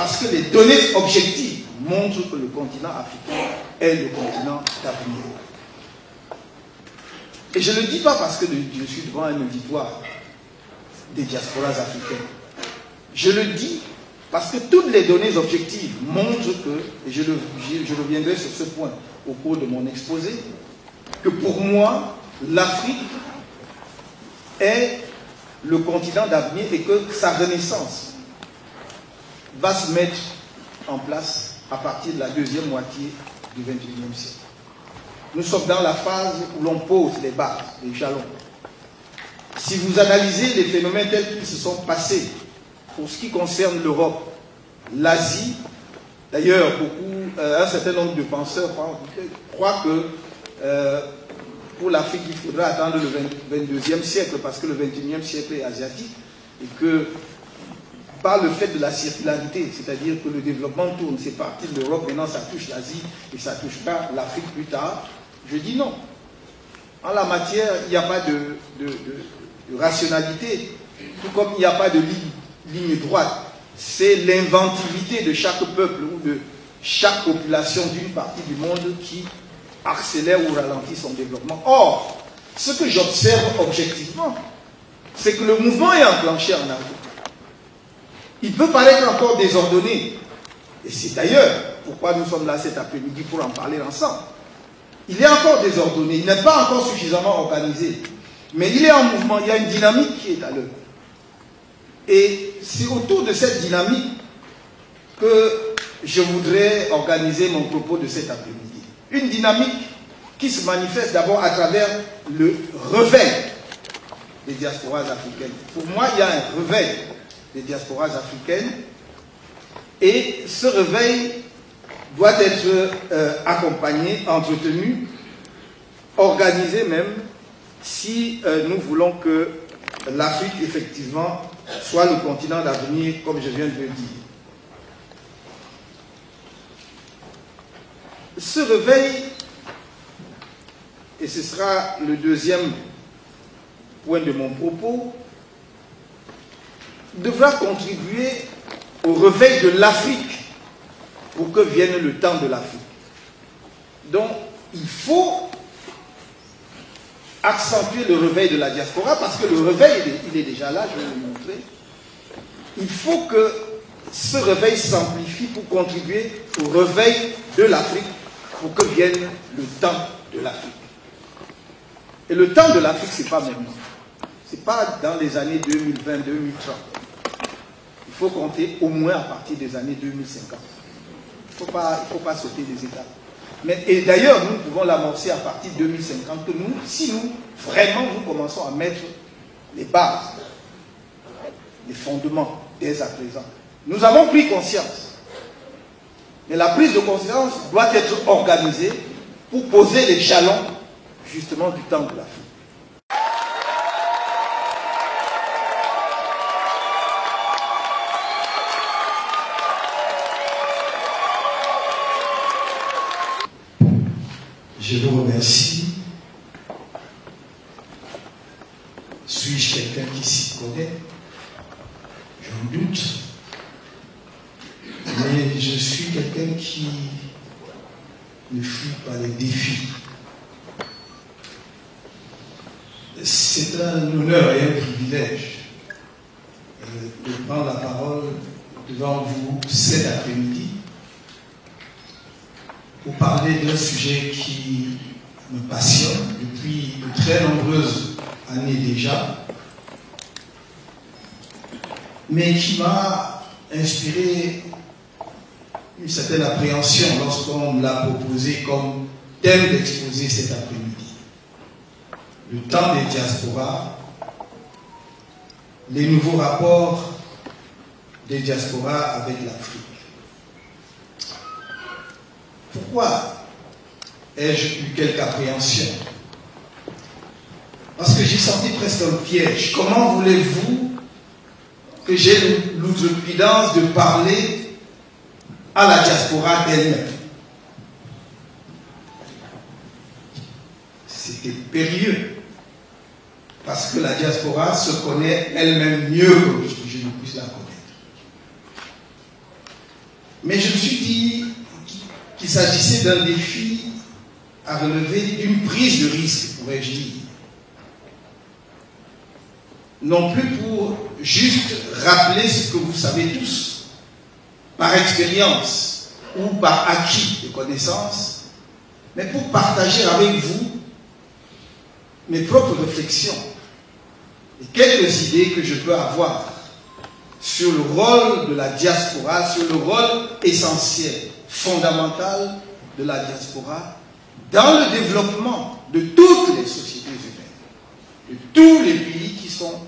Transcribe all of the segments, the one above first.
parce que les données objectives montrent que le continent africain est le continent d'avenir. Et je ne le dis pas parce que je suis devant un auditoire des diasporas africaines. Je le dis parce que toutes les données objectives montrent que, et je reviendrai sur ce point au cours de mon exposé, que pour moi, l'Afrique est le continent d'avenir et que sa renaissance va se mettre en place à partir de la deuxième moitié du XXIe siècle. Nous sommes dans la phase où l'on pose les bases, les jalons. Si vous analysez les phénomènes tels qu'ils se sont passés pour ce qui concerne l'Europe, l'Asie, d'ailleurs, un certain nombre de penseurs croient que pour l'Afrique, il faudra attendre le 22e siècle parce que le 21e siècle est asiatique et que par le fait de la circularité, c'est-à-dire que le développement tourne, c'est parti de l'Europe, maintenant ça touche l'Asie et ça touche pas l'Afrique plus tard. Je dis non. En la matière, il n'y a pas de rationalité, tout comme il n'y a pas de ligne droite. C'est l'inventivité de chaque peuple ou de chaque population d'une partie du monde qui accélère ou ralentit son développement. Or, ce que j'observe objectivement, c'est que le mouvement est enclenché en Afrique. Il peut paraître encore désordonné, et c'est d'ailleurs pourquoi nous sommes là cet après-midi pour en parler ensemble. Il est encore désordonné, il n'est pas encore suffisamment organisé, mais il est en mouvement, il y a une dynamique qui est à l'œuvre. Et c'est autour de cette dynamique que je voudrais organiser mon propos de cet après-midi. Une dynamique qui se manifeste d'abord à travers le réveil des diasporas africaines. Pour moi, il y a un réveil des diasporas africaines et ce réveil doit être accompagné, entretenu, organisé même, si nous voulons que l'Afrique, effectivement, soit le continent d'avenir, comme je viens de le dire. Ce réveil, et ce sera le deuxième point de mon propos, devra contribuer au réveil de l'Afrique pour que vienne le temps de l'Afrique. Donc, il faut accentuer le réveil de la diaspora parce que le réveil, il est déjà là, je vais le montrer. Il faut que ce réveil s'amplifie pour contribuer au réveil de l'Afrique pour que vienne le temps de l'Afrique. Et le temps de l'Afrique, ce n'est pas maintenant. Ce n'est pas dans les années 2020, 2030. Il faut compter au moins à partir des années 2050. Il ne faut pas sauter les étapes. Et d'ailleurs, nous pouvons l'amorcer à partir de 2050, que nous, si nous, vraiment, nous commençons à mettre les bases, les fondements dès à présent. Nous avons pris conscience. Mais la prise de conscience doit être organisée pour poser les jalons, justement, du temps de l'Afrique. Je vous remercie. Suis-je quelqu'un qui s'y connaît? J'en doute. Mais je suis quelqu'un qui ne fuit pas les défis. C'est un honneur et un privilège de prendre la parole devant vous cet après-midi pour parler d'un sujet qui me passionne depuis de très nombreuses années déjà, mais qui m'a inspiré une certaine appréhension lorsqu'on me l'a proposé comme thème d'exposer cet après-midi. Le temps des diasporas, les nouveaux rapports des diasporas avec l'Afrique. Pourquoi ai-je eu quelque appréhension? Parce que j'ai senti presque un piège. Comment voulez-vous que j'ai l'outrecuidance de parler à la diaspora d'elle-même? C'était périlleux. Parce que la diaspora se connaît elle-même mieux que je ne puisse la connaître. Mais je me suis dit qu'il s'agissait d'un défi à relever, d'une prise de risque, pourrais-je dire. Non plus pour juste rappeler ce que vous savez tous, par expérience ou par acquis de connaissances, mais pour partager avec vous mes propres réflexions et quelques idées que je peux avoir sur le rôle de la diaspora, sur le rôle essentiel, fondamental de la diaspora dans le développement de toutes les sociétés humaines, de tous les pays qui sont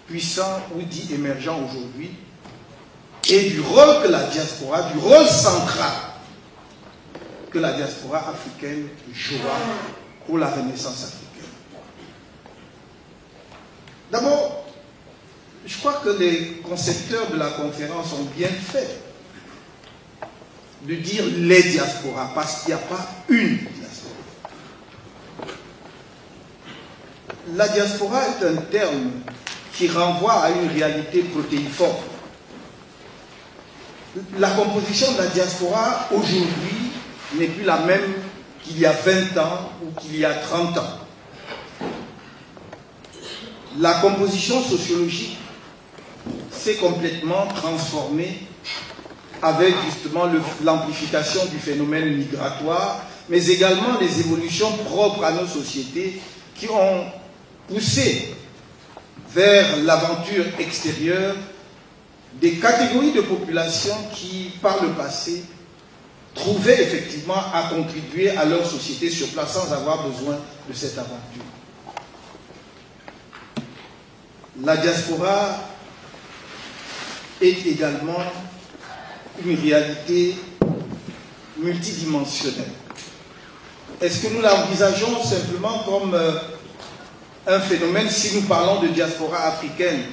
puissants ou dits émergents aujourd'hui, et du rôle que la diaspora, du rôle central que la diaspora africaine jouera pour la renaissance africaine. D'abord, je crois que les concepteurs de la conférence ont bien fait de dire les diasporas, parce qu'il n'y a pas une diaspora. La diaspora est un terme qui renvoie à une réalité protéiforme. La composition de la diaspora aujourd'hui n'est plus la même qu'il y a 20 ans ou qu'il y a 30 ans. La composition sociologique s'est complètement transformée avec justement l'amplification du phénomène migratoire, mais également les évolutions propres à nos sociétés qui ont poussé vers l'aventure extérieure des catégories de population qui, par le passé, trouvaient effectivement à contribuer à leur société sur place sans avoir besoin de cette aventure. La diaspora est également une réalité multidimensionnelle. Est-ce que nous l'envisageons simplement comme un phénomène, si nous parlons de diaspora africaine,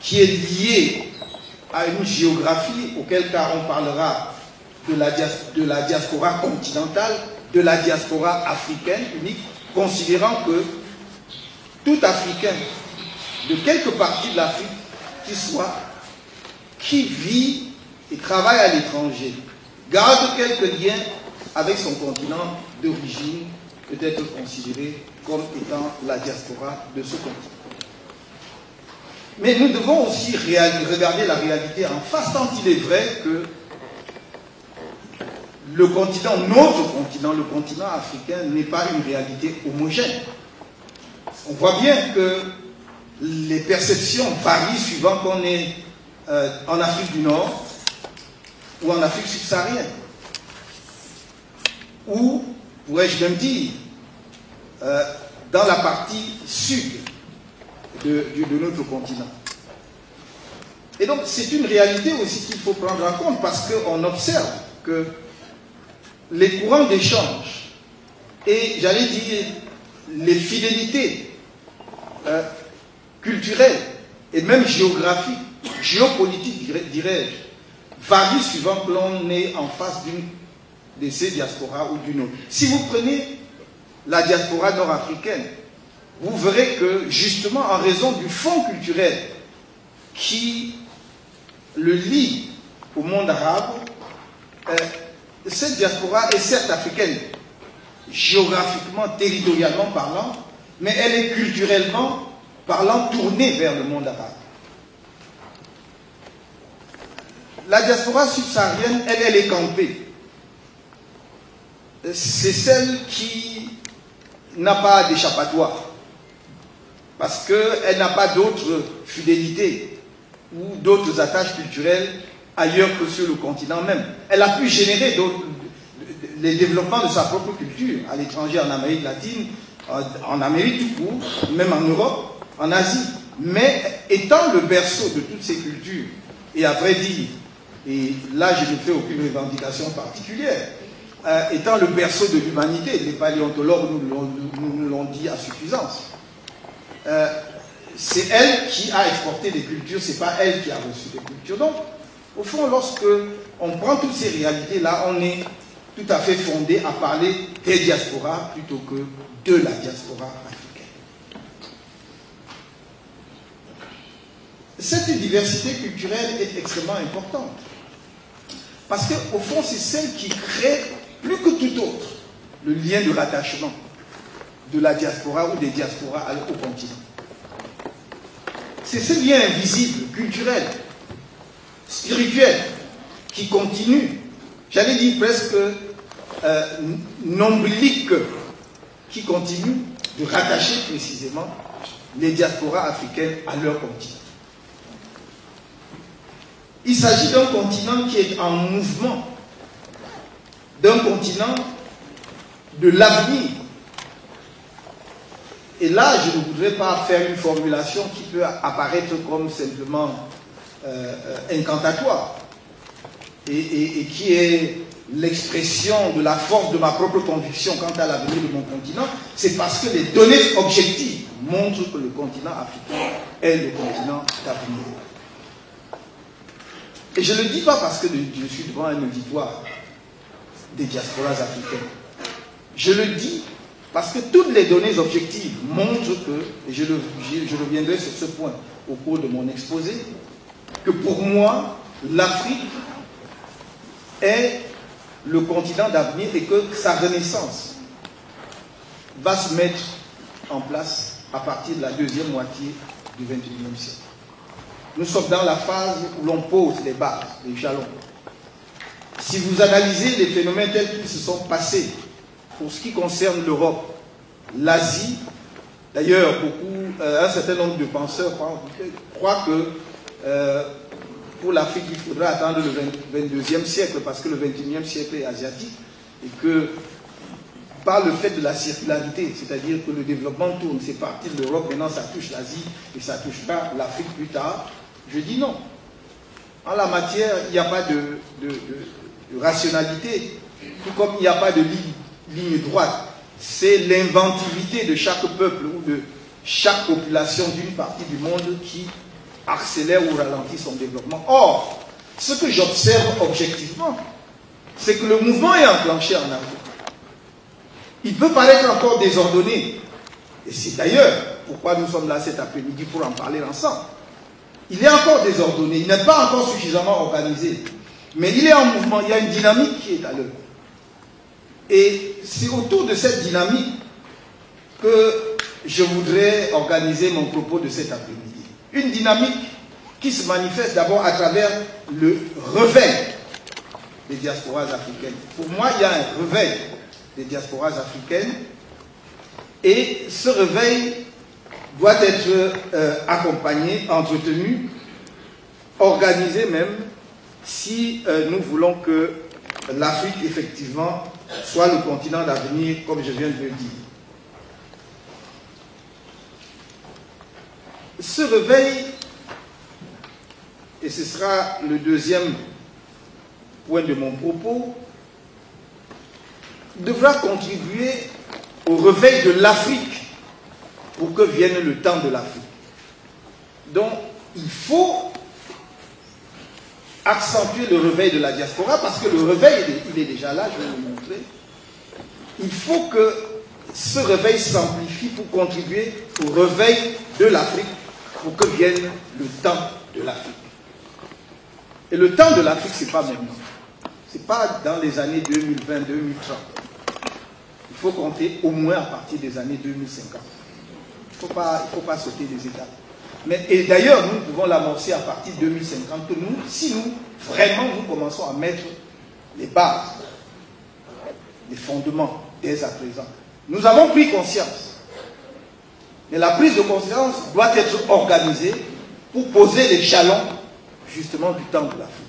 qui est liée à une géographie, auquel cas on parlera de la diaspora continentale, de la diaspora africaine unique, considérant que tout Africain, de quelque partie de l'Afrique qu'il soit, qui vit et travaille à l'étranger, garde quelques liens avec son continent d'origine, peut être considéré comme étant la diaspora de ce continent. Mais nous devons aussi regarder la réalité en face, tant il est vrai que le continent, notre continent, le continent africain, n'est pas une réalité homogène. On voit bien que les perceptions varient suivant qu'on est en Afrique du Nord ou en Afrique subsaharienne. Ou, pourrais-je même dire, dans la partie sud de notre continent. Et donc, c'est une réalité aussi qu'il faut prendre en compte parce qu'on observe que les courants d'échange et, j'allais dire, les fidélités culturelles et même géographiques, géopolitiques, dirais-je, varient suivant que l'on est en face d'une de ces diasporas ou d'une autre. Si vous prenez la diaspora nord-africaine, vous verrez que, justement, en raison du fond culturel qui le lie au monde arabe, cette diaspora est certes africaine, géographiquement, territorialement parlant, mais elle est culturellement parlant tournée vers le monde arabe. La diaspora subsaharienne, elle est campée. C'est celle qui n'a pas d'échappatoire, parce qu'elle n'a pas d'autres fidélités ou d'autres attaches culturelles ailleurs que sur le continent même. Elle a pu générer les développements de sa propre culture à l'étranger, en Amérique latine, en Amérique tout court, même en Europe, en Asie. Mais étant le berceau de toutes ces cultures, et à vrai dire, et là je ne fais aucune revendication particulière, étant le berceau de l'humanité, les paléontologues nous l'ont dit à suffisance, c'est elle qui a exporté des cultures, c'est pas elle qui a reçu des cultures. Donc, au fond, lorsque on prend toutes ces réalités-là, on est tout à fait fondé à parler des diasporas plutôt que de la diaspora africaine. Cette diversité culturelle est extrêmement importante. Parce qu'au fond, c'est celle qui crée, plus que tout autre, le lien de rattachement de la diaspora ou des diasporas au continent. C'est ce lien invisible, culturel, spirituel, qui continue, j'allais dire presque nombrilique, qui continue de rattacher précisément les diasporas africaines à leur continent. Il s'agit d'un continent qui est en mouvement, d'un continent de l'avenir. Et là, je ne voudrais pas faire une formulation qui peut apparaître comme simplement incantatoire et qui est l'expression de la force de ma propre conviction quant à l'avenir de mon continent. C'est parce que les données objectives montrent que le continent africain est le continent d'avenir. Et je ne le dis pas parce que je suis devant un auditoire des diasporas africaines. Je le dis parce que toutes les données objectives montrent que, et je reviendrai sur ce point au cours de mon exposé, que pour moi, l'Afrique est le continent d'avenir et que sa renaissance va se mettre en place à partir de la deuxième moitié du XXIe siècle. Nous sommes dans la phase où l'on pose les bases, les jalons. Si vous analysez les phénomènes tels qu'ils se sont passés pour ce qui concerne l'Europe, l'Asie, d'ailleurs, un certain nombre de penseurs croient que pour l'Afrique, il faudra attendre le 22e siècle parce que le 21e siècle est asiatique et que par le fait de la circularité, c'est-à-dire que le développement tourne, c'est parti de l'Europe, maintenant ça touche l'Asie et ça touche pas l'Afrique plus tard. Je dis non. En la matière, il n'y a pas de rationalité, tout comme il n'y a pas de ligne droite. C'est l'inventivité de chaque peuple ou de chaque population d'une partie du monde qui accélère ou ralentit son développement. Or, ce que j'observe objectivement, c'est que le mouvement est enclenché en Afrique. Il peut paraître encore désordonné. Et c'est d'ailleurs pourquoi nous sommes là cet après-midi pour en parler ensemble. Il est encore désordonné, il n'est pas encore suffisamment organisé. Mais il est en mouvement, il y a une dynamique qui est à l'œuvre. Et c'est autour de cette dynamique que je voudrais organiser mon propos de cet après-midi. Une dynamique qui se manifeste d'abord à travers le réveil des diasporas africaines. Pour moi, il y a un réveil des diasporas africaines et ce réveil doit être accompagné, entretenu, organisé même, si nous voulons que l'Afrique, effectivement, soit le continent d'avenir, comme je viens de le dire. Ce réveil, et ce sera le deuxième point de mon propos, devra contribuer au réveil de l'Afrique pour que vienne le temps de l'Afrique. Donc, il faut accentuer le réveil de la diaspora parce que le réveil, il est déjà là, je vais vous montrer. Il faut que ce réveil s'amplifie pour contribuer au réveil de l'Afrique pour que vienne le temps de l'Afrique. Et le temps de l'Afrique, ce n'est pas maintenant. Ce n'est pas dans les années 2020, 2030. Il faut compter au moins à partir des années 2050. Il ne faut pas sauter des étapes. Et d'ailleurs, nous pouvons l'amorcer à partir de 2050, que nous, si nous, vraiment, nous commençons à mettre les bases, les fondements dès à présent. Nous avons pris conscience. Mais la prise de conscience doit être organisée pour poser les jalons, justement, du temps de l'Afrique.